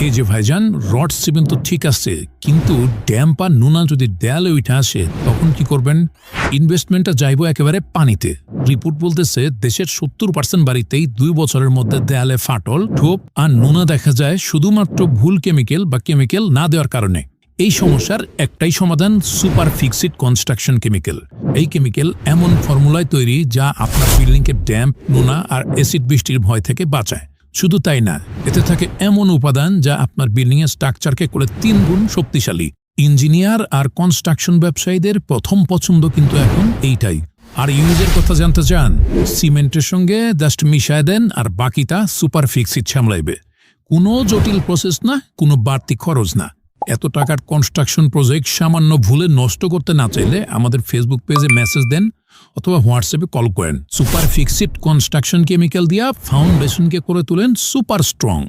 এই যে ভাইজান, রড সিমেন্ট তো ঠিক আছে, কিন্তু ড্যাম্প আর নোনা যদি দেয়ালে উঠে আসে তখন কি করবেন? ইনভেস্টমেন্টটা যাইব একেবারে পানিতে। রিপোর্ট বলতেছে দেশের 70% বাড়িতেই 2 বছরের মধ্যে দেয়ালে ফাটল, ঠোপ আর নোনা দেখা যায় শুধুমাত্র ভুল কেমিক্যাল বা কেমিক্যাল না দেওয়ার কারণে। এই সমস্যার একটাই সমাধান, সুপার ফিক্সড কনস্ট্রাকশন কেমিক্যাল। এই কেমিক্যাল এমন ফর্মুলায় তৈরি যা আপনার বিল্ডিংকে ড্যাম্প, নোনা আর অ্যাসিড বৃষ্টির ভয় থেকে বাঁচায়। শুধু তাই না, এতে থাকে এমন উপাদান যা আপনার বিল্ডিং এর স্ট্রাকচারকে করে 3 গুণ শক্তিশালী। ইঞ্জিনিয়ার আর কনস্ট্রাকশন ব্যবসায়ীদের প্রথম পছন্দ কিন্তু এখন এইটাই। আর ইউজের কথা জানতে চান? সিমেন্টের সঙ্গে জাস্ট মিশায় দেন আর বাকিটা সুপার ফিক্সড সামলাইবে। কোনো জটিল প্রসেস না, কোনো বাড়তি খরচ না। এত টাকার কনস্ট্রাকশন প্রজেক্ট সামান্য ভুলে নষ্ট করতে না চাইলে আমাদের ফেসবুক পেজে মেসেজ দেন অথবা হোয়াটসঅ্যাপে কল করেন। সুপার ফিক্সড কনস্ট্রাকশন কেমিক্যাল দিয়া ফাউন্ডেশনকে করে তুলেন সুপার স্ট্রং।